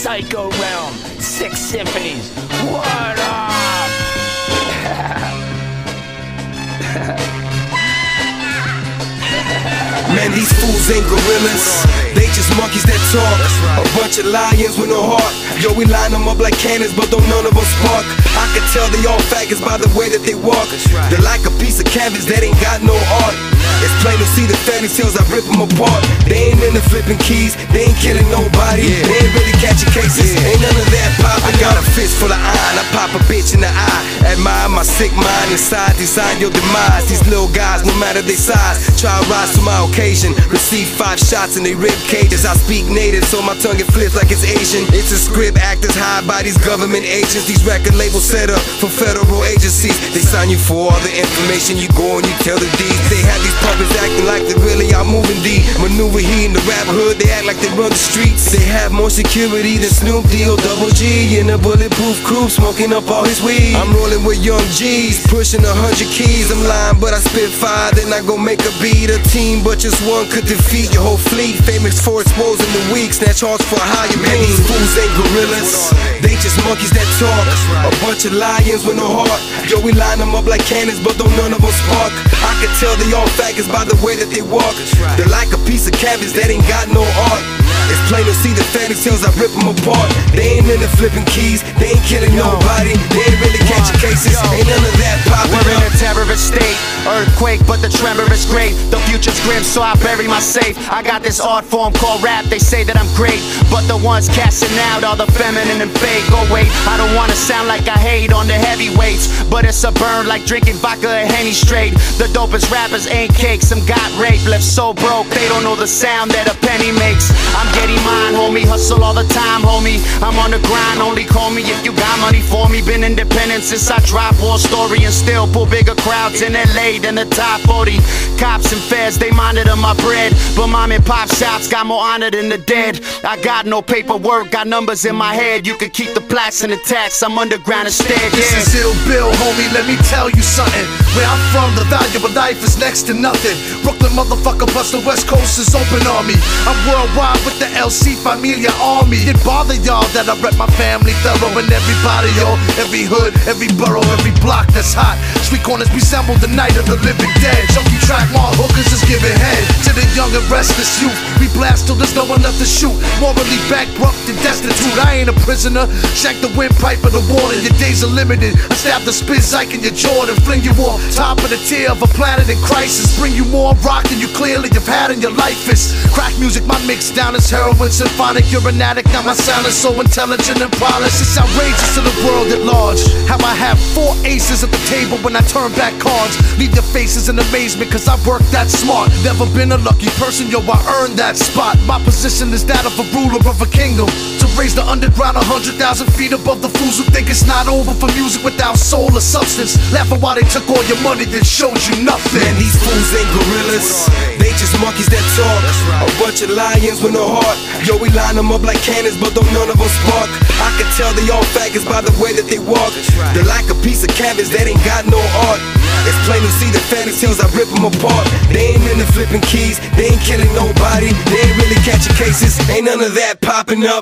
psycho realm, 6 symphonies. What up? Man, these fools ain't gorillas, they just monkeys that talk. A bunch of lions with no heart. Yo, we line them up like cannons, but don't none of them spark. I can tell they all faggots by the way that they walk. They're like a piece of canvas that ain't got no art. It's plain to see the fairy tales, I rip them apart. They ain't into flipping keys, they ain't killing nobody. They ain't really catching cases, ain't none of that pop. I got a fist full of iron, I pop a bitch in the eye. Admire my sick mind inside, design your demise. These little guys, no matter their size, try to rise to my occasion. Receive 5 shots in their rib cages. I speak native, so my tongue it flips like it's Asian. It's a script, actors hired by these government agents. These record labels set up for federal agencies. They sign you for all the information, you go and you tell the deeds. They have these puppets acting like they really are moving deep. Maneuver here in the rap hood, they act like they run the streets. They have more security than Snoop D.O. Double G in a bulletproof coupe, smoking up all his weed. I'm rolling with young G's, pushing 100 keys. I'm lying, but I spit fire, then I go make a beat. A team, but just one could defeat your whole fleet. Famous for exposing the weak, snatch hearts for a higher pain. These fools ain't gorillas, they just monkeys that talk. A bunch of lions with no heart. Yo, we line them up like cannons, but don't none of them spark. I can tell they all faggots by the way that they walk. They're like a piece of canvas that ain't got no art. It's plain to see the fairy tales, I rip them apart. They ain't into flipping keys, they ain't killing nobody. They ain't really catching cases, ain't none of that popping up. We're in a terrorist state, earthquake, but the tremor is great. The future's grim, so I bury my safe. I got this art form called rap, they say that I'm great, but the ones casting out are the feminine and fake. Oh wait, I don't wanna sound like I hate on the heavyweights, but it's a burn like drinking vodka and Henny straight. The dopest rappers ain't cakes, some got raped, left so broke, they don't know the sound that a penny makes. I'm getting mine, homie, hustle all the time, homie. I'm on the grind, only call me if you got money for me. Been independent since I dropped War Story and still pull bigger crowds in LA than the top 40. Cops and feds, they monitor my bread, but mom and pop shops got more honor than the dead. I got no paperwork, got numbers in my head. You can keep the plaques and the tax, I'm underground instead. This is Ill Bill, homie, let me tell you something. Where I'm from, the value of life is next to nothing. Brooklyn motherfucker, plus the West Coast is open on me. I'm worldwide with the LC Familia Army. It bother y'all that I rep my family thorough, and everybody, yo, every hood, every borough, every block that's hot. Street corners resemble the night of the living dead. Junkie track mall hookers is giving head to the young and restless youth. We blast till there's no one left to shoot. Morally bankrupt and destitute. I ain't a prisoner. Shank the windpipe of the water. Your days are limited. I stab the spit Zyke in your Jordan. Fling you off top of the tier of a planet in crisis. Bring you more rock than you clearly have had in your life. Is crack music, my mix down is heroin symphonic. You're an addict, now my sound is so intelligent and polished. It's outrageous to the world at large. How I have 4 aces at the table when I turn back cards. Leave your faces in amazement, cause I work that smart. Never been a lucky person, yo, I earned that spot. My position is that of a ruler of a kingdom. To raise the underground 100,000 feet above the fools who think it's not over for music without soul or substance. Laughing while they took all your money that showed you nothing. Man, these fools ain't gorillas, they just monkeys that talk. A bunch of lions with no heart. Yo, we line them up like cannons, but don't none of them spark. I can tell they all faggots by the way that they walk. They're like a piece of canvas that ain't got no art. It's plain to see the fairy tales, I rip them apart. They ain't into flipping keys, they ain't killing nobody. They ain't really catching cases, ain't none of that popping up.